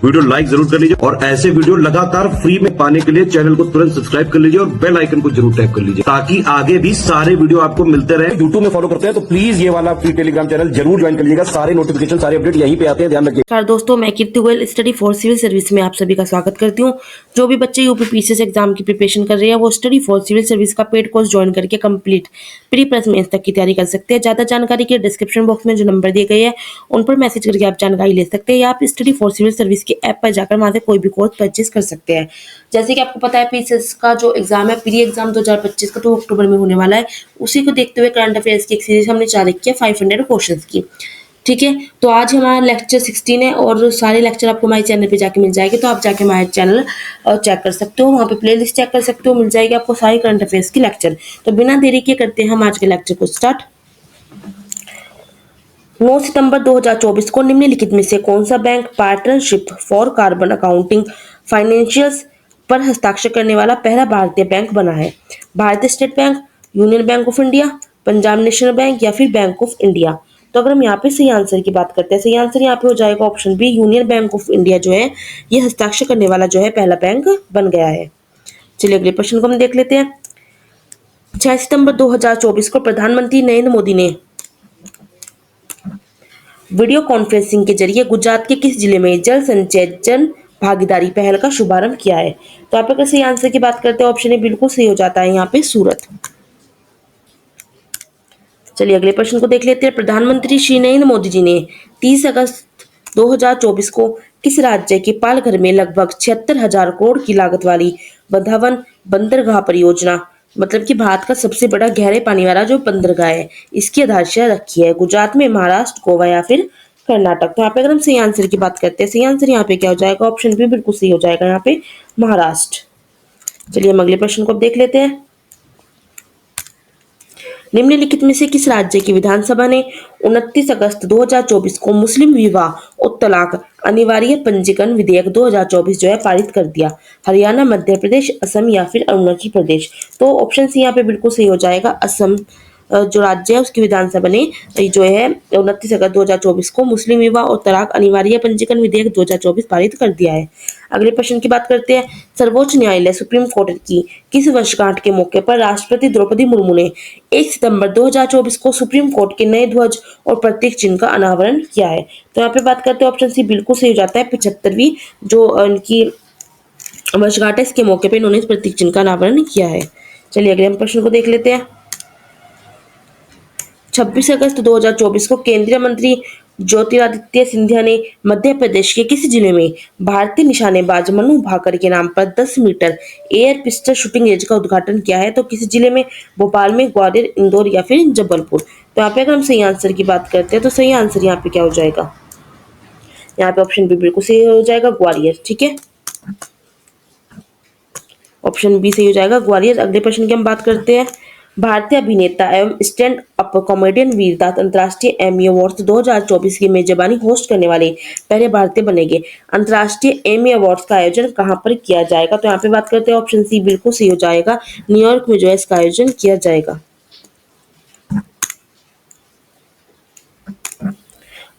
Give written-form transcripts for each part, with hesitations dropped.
Video like जरूर कर लीजिए और ऐसे वीडियो लगातार फ्री में पाने के लिए चैनल को तुरंत सब्सक्राइब कर लीजिए और बेल आइकन को जरूर टैप कर लीजिए ताकि आगे भी सारे वीडियो आपको मिलते रहे। यूट्यूब में फॉलो करते हैं तो प्लीज ये वाला फ्री टेलीग्राम चैनल जरूर ज्वाइन कर लीजिएगा। सारे नोटिफिकेशन सारे अपडेट यहीं पे आते हैं, ध्यान रखिए। नमस्कार दोस्तों, मैं Kirti Goyal study for civil service में आप सभी का स्वागत करती हूँ। जो भी बच्चे यूपीपीसीएस एग्जाम की प्रिपरेशन कर रहे हैं वो स्टडी फॉर सिविल सर्विस का पेड कोर्स ज्वाइन करके कंप्लीट प्री प्लस मेंस तक की तैयारी कर सकते हैं। ज्यादा जानकारी के डिस्क्रिप्शन बॉक्स में जो नंबर दिए गए हैं उन पर मैसेज करके आप जानकारी ले सकते हैं या आप स्टडी फॉर सिविल सर्विस के ऐप पर जाकर वहां से कोई भी कोर्स परचेज कर सकते हैं। जैसे कि आपको पता है पीसीएस का जो एग्जाम है प्री एग्जाम 2025 का 2 अक्टूबर में होने वाला है। उसी को देखते हुए करंट अफेयर्स की एक सीरीज हमने चालू रखी है 500 क्वेश्चन की। ठीक है, तो आज हमारा लेक्चर 16 है और सारे लेक्चर आपको हमारे चैनल पे जाके मिल जाएंगे। तो आप जाके हमारे चैनल चेक कर सकते हो, वहाँ पे प्लेलिस्ट चेक कर सकते हो, मिल जाएगी आपको सारे करंट अफेयर्स की लेक्चर। तो बिना देरी के करते हैं हम आज के लेक्चर को स्टार्ट। 9 सितंबर 2024 को निम्नलिखित में से कौन सा bank partnership for carbon accounting financials पर हस्ताक्षर करने वाला पहला भारतीय बैंक बना है? भारतीय state bank, union Bank of India, Punjab national bank या फिर बैंक ऑफ इंडिया। तो अगर हम यहाँ पे सही आंसर की बात करते हैं, सही आंसर यहाँ पे हो जाएगा option B, Union Bank of India जो है ये हस्ताक्षर करने वाला जो है पहला बैंक बन गया है। चलिए अगले प्रश्न को हम देख लेते हैं। 6 सितंबर 2024 को प्रधानमंत्री नरेंद्र मोदी ने वीडियो कॉन्फ्रेंसिंग के जरिए गुजरात के किस जिले में जल संचय जन भागीदारी पहल का शुभारंभ किया है? तो आप अगर सही आंसर की बात करते हैं ऑप्शन ए बिल्कुल सही हो जाता है यहाँ पे सूरत। चलिए अगले प्रश्न को देख लेते हैं। प्रधानमंत्री श्री नरेंद्र मोदी जी ने 30 अगस्त 2024 को किस राज्य के पालघर में लगभग 76,000 करोड़ की लागत वाली बंधावन बंदरगाह परियोजना, मतलब कि भारत का सबसे बड़ा गहरे पानी वाला जो बंदरगाह है, इसकी आधारशिला रखी है? गुजरात में, महाराष्ट्र, गोवा या फिर कर्नाटक। तो यहाँ पे अगर हम सही आंसर की बात करते हैं, सही आंसर यहाँ पे क्या हो जाएगा? ऑप्शन बी बिल्कुल सही हो जाएगा यहाँ पे महाराष्ट्र। चलिए हम अगले प्रश्न को देख लेते हैं। निम्नलिखित में से किस राज्य की विधानसभा ने 29 अगस्त 2024 को मुस्लिम विवाह और तलाक अनिवार्य पंजीकरण विधेयक 2024 जो है पारित कर दिया? हरियाणा, मध्य प्रदेश, असम या फिर अरुणाचल प्रदेश। तो ऑप्शन सी यहाँ पे बिल्कुल सही हो जाएगा, असम जो राज्य है उसकी विधानसभा ने जो है 29 अगस्त 2024 को मुस्लिम विवाह और तलाक अनिवार्य पंजीकरण विधेयक 2024 पारित कर दिया है। अगले प्रश्न की बात करते हैं। सर्वोच्च न्यायालय सुप्रीम कोर्ट की किस वर्षगांठ के मौके पर राष्ट्रपति द्रौपदी मुर्मू ने 1 सितंबर 2024 को सुप्रीम कोर्ट के नए ध्वज और प्रतीक चिन्ह का अनावरण किया है? तो यहाँ पे बात करते हैं ऑप्शन सी बिल्कुल सही हो जाता है, 75वीं जो उनकी वर्षगांठ है इसके मौके पर इन्होंने इस प्रतीक चिन्ह का अनावरण किया है। चलिए अगले हम प्रश्न को देख लेते हैं। 26 अगस्त 2024 को केंद्रीय मंत्री ज्योतिरादित्य सिंधिया ने मध्य प्रदेश के किस जिले में भारतीय निशानेबाज मनु भाकर के नाम पर 10 metre air pistol shooting range का उद्घाटन किया है? तो किस जिले में? भोपाल में, ग्वालियर, इंदौर या फिर जबलपुर। तो यहाँ पे अगर हम सही आंसर की बात करते हैं तो सही आंसर यहाँ पे क्या हो जाएगा? यहाँ पे ऑप्शन बी बिल्कुल सही हो जाएगा, ग्वालियर। ठीक है, ऑप्शन बी सही हो जाएगा, ग्वालियर। अगले प्रश्न की हम बात करते हैं। भारतीय अभिनेता एवं स्टैंड अप कॉमेडियन वीरदास अंतर्राष्ट्रीय एमी अवार्ड्स 2024 की मेजबानी होस्ट करने वाले पहले भारतीय बनेंगे। अंतर्राष्ट्रीय एमी अवार्ड्स का आयोजन कहां पर किया जाएगा? तो यहाँ पे बात करते हैं ऑप्शन सी बिल्कुल सही हो जाएगा, न्यूयॉर्क में जो है इसका आयोजन किया जाएगा।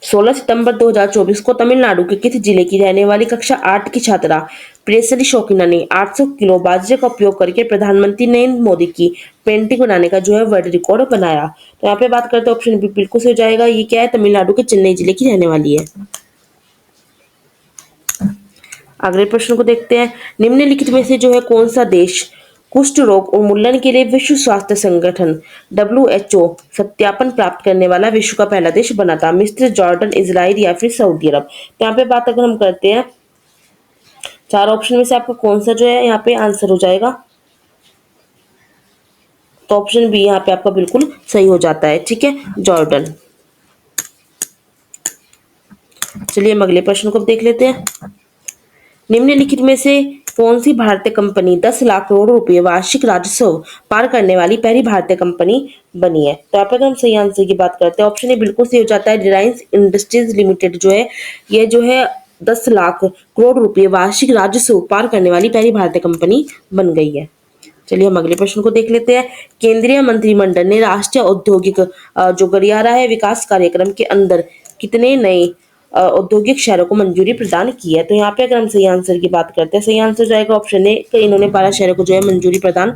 16 सितंबर 2024 को तमिलनाडु के किस जिले की रहने वाली कक्षा 8 की छात्रा प्रेसली शौकीना ने 800 किलो बाजरे का उपयोग करके प्रधानमंत्री नरेंद्र मोदी की पेंटिंग बनाने का जो है वर्ल्ड रिकॉर्ड बनाया? तो यहाँ पे बात करते हैं ऑप्शन बी बिल्कुल सही हो जाएगा, ये क्या है? तमिलनाडु के चेन्नई जिले की रहने वाली है। अगले प्रश्न को देखते हैं। निम्नलिखित में से जो है कौन सा देश कुष्ठ रोग उन्मूलन के लिए विश्व स्वास्थ्य संगठन WHO सत्यापन प्राप्त करने वाला विश्व का पहला देश बना था? मिस्र, जॉर्डन, इजराइल या फिर सऊदी अरब। तो यहाँ पे बात अगर हम करते हैं, चार ऑप्शन में से आपका कौन सा जो है यहाँ पे आंसर हो जाएगा? तो ऑप्शन बी यहाँ पे आपका बिल्कुल सही हो जाता है। ठीक है, जॉर्डन। चलिए हम अगले प्रश्न को देख लेते हैं। निम्नलिखित में से कौन सी भारतीय कंपनी 10 लाख करोड़ रुपए वार्षिक राजस्व पार करने वाली पहली भारतीय कंपनी बनी है? तो यहाँ पे अगर हम सही आंसर की बात करते हैं ऑप्शन ए बिल्कुल सही हो जाता है, रिलायंस इंडस्ट्रीज लिमिटेड जो है ये जो है 10 लाख करोड़ रुपए वार्षिक राजस्व पार करने वाली पहली भारतीय कंपनी बन गई है। चलिए हम अगले प्रश्न को देख लेते हैं। केंद्रीय मंत्रिमंडल ने राष्ट्रीय औद्योगिक जो गलियारा है विकास कार्यक्रम के अंदर कितने नए औद्योगिक शहरों को मंजूरी प्रदान की है। तो यहाँ पे अगर हम सही आंसर की बात करते हैं, सही आंसर जाएगा ऑप्शन ए कि इन्होंने 12 शहरों को जो है मंजूरी प्रदान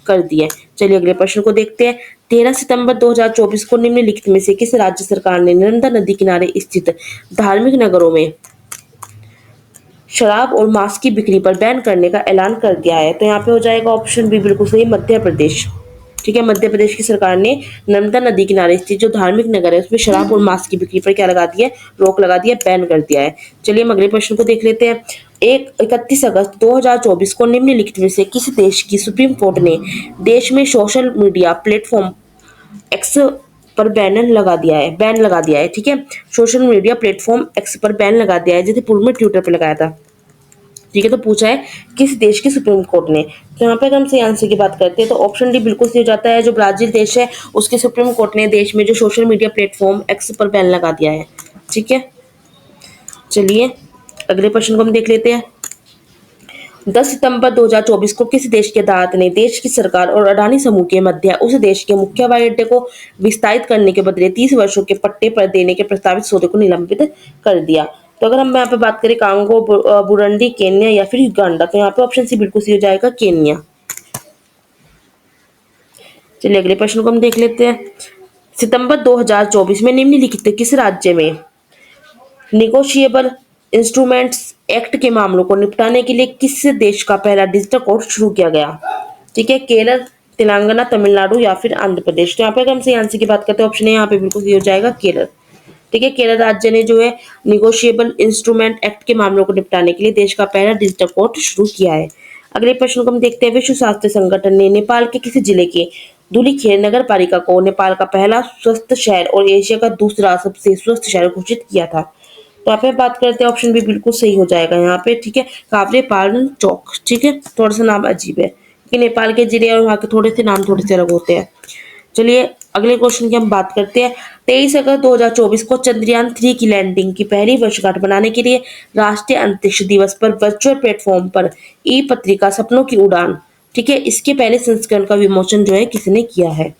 कर दी है। चलिए अगले प्रश्न को देखते हैं। 13 सितंबर 2024 को निम्नलिखित में से किस राज्य सरकार ने नर्मदा नदी किनारे स्थित धार्मिक नगरों में शराब और मांस की बिक्री पर बैन करने का ऐलान कर दिया है? तो यहाँ पे हो जाएगा ऑप्शन बी बिल्कुल सही, मध्य प्रदेश। ठीक है, मध्य प्रदेश की सरकार ने नर्मदा नदी किनारे स्थित जो धार्मिक नगर है उसमें शराब और मांस की बिक्री पर क्या लगा दिया है? रोक लगा दिया, बैन कर दिया है। चलिए हम अगले प्रश्न को देख लेते हैं। 31 अगस्त 2024 को निम्नलिखित में से किस देश की सुप्रीम कोर्ट ने देश में सोशल मीडिया प्लेटफॉर्म एक्स पर बैन लगा दिया है। ठीक है, सोशल मीडिया प्लेटफॉर्म एक्स पर बैन लगा दिया है, जैसे पूर्व में ट्विटर पर लगाया था। ठीक है, तो पूछा है किस देश की सुप्रीम कोर्ट ने। तो यहाँ पे अगर हम सही आंसर की बात करते हैं तो ऑप्शन डी बिल्कुल सही हो जाता है। जो ब्राजील देश है उसके सुप्रीम कोर्ट ने देश में जो सोशल मीडिया प्लेटफॉर्म एक्स पर बैन लगा दिया है। ठीक है, चलिए अगले प्रश्न को हम देख लेते हैं। 10 सितंबर 2024 को किस देश की अदालत ने देश की सरकार और अडानी समूह के मध्य उस देश के मुख्य हवाई अड्डे को विस्तारित करने के बदले 30 वर्षों के पट्टे पर देने के प्रस्तावित सौदे को निलंबित कर दिया? तो अगर हम यहाँ पे बात करें कांगो, बुरुंडी, केन्या या फिर युगांडा, तो यहाँ पे ऑप्शन सी बिल्कुल सही हो जाएगा, केन्या। चलिए अगले प्रश्न को हम देख लेते हैं। सितंबर 2024 में निम्नलिखित किस राज्य में निगोशिएबल इंस्ट्रूमेंट्स एक्ट के मामलों को निपटाने के लिए किस देश का पहला डिजिटल कोर्ट शुरू किया गया? ठीक है, केरल, तेलंगाना, तमिलनाडु या फिर आंध्र प्रदेश। तो यहाँ पे अगर हम सही आंसर की बात करते हैं ऑप्शन ए यहाँ पे बिल्कुल सही हो जाएगा, केरल। ठीक है, केरल राज्य ने जो है निगोशिएबल इंस्ट्रूमेंट एक्ट के मामलों को निपटाने के लिए देश का पहला डिजिटल कोर्ट शुरू किया है। अगले प्रश्न को हम देखते हैं। विश्व स्वास्थ्य संगठन ने नेपाल के किसी जिले के धुलीखेल नगर पालिका को नेपाल का पहला स्वस्थ शहर और एशिया का दूसरा सबसे स्वस्थ शहर घोषित किया था? तो यहाँ पे बात करते हैं, ऑप्शन बी बिल्कुल सही हो जाएगा यहाँ पे। ठीक है, कावरे पालन चौक। ठीक है, थोड़ा सा नाम अजीब है कि नेपाल के जिले और वहाँ के थोड़े से नाम थोड़े से अलग होते हैं। चलिए अगले क्वेश्चन की हम बात करते हैं। 23 अगस्त 2024 को चंद्रयान 3 की लैंडिंग की पहली वर्षगांठ बनाने के लिए राष्ट्रीय अंतरिक्ष दिवस पर वर्चुअल प्लेटफॉर्म पर ई पत्रिका सपनों की उड़ान, ठीक है, इसके पहले संस्करण का विमोचन जो है किसने किया है?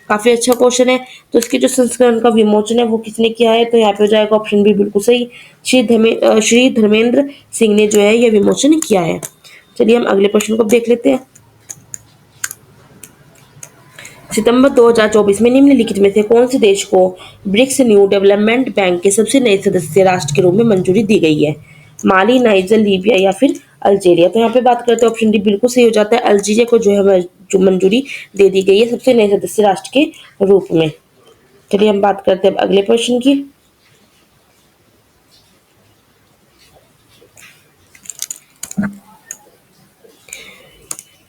काफी अच्छा क्वेश्चन है। तो इसके जो संस्करण का विमोचन है वो किसने किया है? तो यहाँ पे हो जाएगा ऑप्शन बी बिल्कुल सही, श्री धर्मेंद्र सिंह ने जो है यह विमोचन किया है। चलिए हम अगले प्रश्न को देख लेते हैं। सितंबर 2024 में निम्नलिखित में से कौन से देश को ब्रिक्स न्यू डेवलपमेंट बैंक के सबसे नए सदस्य राष्ट्र के रूप में मंजूरी दी गई है? माली, नाइजर, लीबिया या फिर अल्जीरिया? तो यहाँ पे बात करते हैं ऑप्शन डी बिल्कुल सही हो जाता है, अल्जीरिया को जो है जो मंजूरी दे दी गई है सबसे नए सदस्य राष्ट्र के रूप में। चलिए हम बात करते हैं अगले प्रश्न की।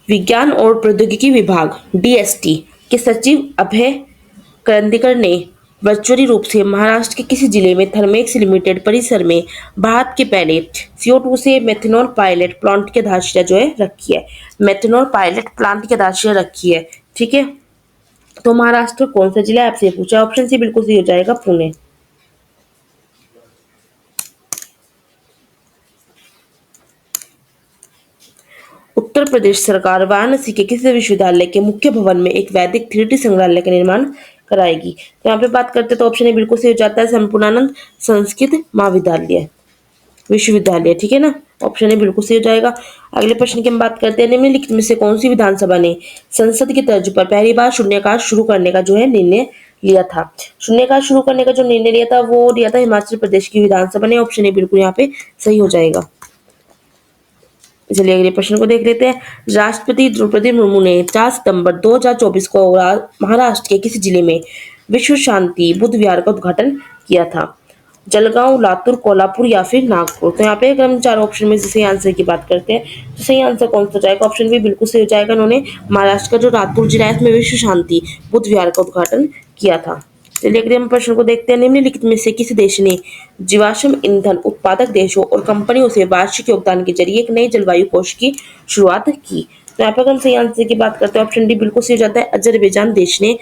विज्ञान और प्रौद्योगिकी विभाग डीएसटी के सचिव अभय करंदीकर ने वर्चुअली रूप से महाराष्ट्र के किसी जिले में थर्मेक्स लिमिटेड परिसर में भारत के पहले CO2 से मेथनॉल पायलट प्लांट की आधारशिला जो है रखी है। मेथनॉल पायलट प्लांट की आधारशिला रखी है। ठीक है, तो महाराष्ट्र कौन सा जिला है आपसे पूछा? ऑप्शन सी बिल्कुल सही हो जाएगा, पुणे। उत्तर प्रदेश सरकार वाराणसी के किसी विश्वविद्यालय के मुख्य भवन में एक वैदिक 3D संग्रहालय का निर्माण कराएगी? तो यहाँ पे बात करते हैं तो ऑप्शन ए बिल्कुल सही हो जाता है, संपूर्णानंद संस्कृत महाविद्यालय विश्वविद्यालय। ठीक है ना, ऑप्शन ए बिल्कुल सही हो जाएगा। अगले प्रश्न की हम बात करते हैं। निम्नलिखित में से कौन सी विधानसभा ने संसद की तर्ज पर पहली बार शून्यकाल शुरू करने का जो है निर्णय लिया था? शून्यकाल शुरू करने का जो निर्णय लिया था वो लिया था हिमाचल प्रदेश की विधानसभा ने। ऑप्शन ए बिल्कुल यहाँ पे सही हो जाएगा। चलिए अगले प्रश्न को देख लेते हैं। राष्ट्रपति द्रौपदी मुर्मू ने 4 सितंबर 2024 को महाराष्ट्र के किस जिले में विश्व शांति बुद्ध विहार का उद्घाटन किया था? जलगांव, लातूर, कोल्हापुर या फिर नागपुर? तो यहाँ पे अगर हम 4 ऑप्शन में से सही आंसर की बात करते हैं तो सही आंसर कौन सा हो जाएगा? ऑप्शन बी बिल्कुल सही हो जाएगा। उन्होंने महाराष्ट्र का जो लातूर जिला है इसमें विश्व शांति बुद्ध विहार का उद्घाटन किया था। चलिए अगले हम प्रश्न को देखते हैं। निम्नलिखित में से किस देश ने जीवाश्म ईंधन उत्पादक देशों और कंपनियों से वार्षिक योगदान के जरिए एक नई जलवायु कोष की शुरुआत की? तो यहाँ पर हम सही आंसर की बात करते हैं ऑप्शन डी बिल्कुल सही हो जाता है, अजरबैजान देश ने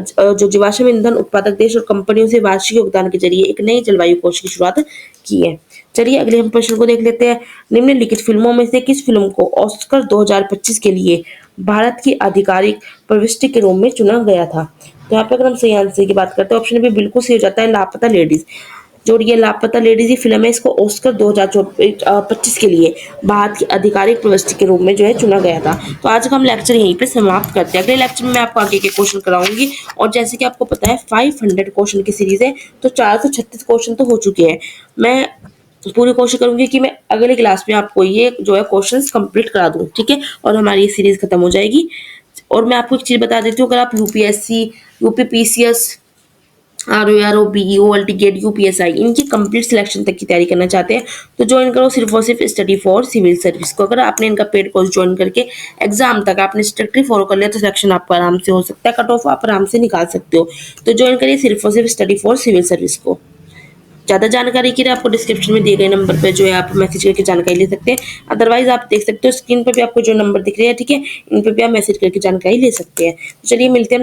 जो जीवाश्म ईंधन उत्पादक देश और कंपनियों से वार्षिक योगदान के जरिए एक नई जलवायु कोष की शुरुआत की है। चलिए अगले हम प्रश्न को देख लेते हैं। निम्नलिखित फिल्मों में से किस फिल्म को ऑस्कर 2025 के लिए भारत की आधिकारिक प्रविष्टि के रूप में चुना गया था? तो यहाँ पे अगर हम सही आंसर की बात करते हैं ऑप्शन बी बिल्कुल सही हो जाता है, लापता लेडीज। जो ये लापता लेडीज फिल्म है इसको ऑस्कर 2025 के लिए भारत की आधिकारिक प्रविष्टि के रूप में जो है चुना गया था। तो आज का हम लेक्चर यहीं पे समाप्त करते हैं। अगले लेक्चर में मैं आपको आगे के क्वेश्चन कराऊंगी और जैसे कि आपको पता है 500 क्वेश्चन की सीरीज है तो 436 क्वेश्चन तो हो चुके हैं। मैं पूरी कोशिश करूंगी कि मैं अगले क्लास में आपको ये जो है क्वेश्चंस कंप्लीट करा दूं, ठीक है, और हमारी ये सीरीज खत्म हो जाएगी। और मैं आपको एक चीज बता देती हूँ, अगर आप यूपीएससी, यूपीपीसीएस, आरओआरओ, बीईओ, अल्टीगेट, यूपीएसआई इनकी कंप्लीट सिलेक्शन तक की तैयारी करना चाहते हैं तो ज्वाइन करो सिर्फ और सिर्फ स्टडी फॉर सिविल सर्विस को। अगर आपने इनका पेड कोर्स ज्वाइन करके एग्जाम तक आपने स्ट्रिक्टली फॉलो कर लिया तो सिलेक्शन आपका आराम से हो सकता है, कट ऑफ आप आराम से निकाल सकते हो। तो ज्वाइन करिए सिर्फ और सिर्फ स्टडी फॉर सिविल सर्विस को। ज़्यादा जानकारी के लिए आपको डिस्क्रिप्शन में दिए गए नंबर पर जो है आप मैसेज करके जानकारी ले सकते हैं। अदरवाइज आप देख सकते हो स्क्रीन पर भी आपको जो नंबर दिख रहे हैं, ठीक है, इन पर भी आप मैसेज करके जानकारी ले सकते हैं। तो चलिए मिलते हैं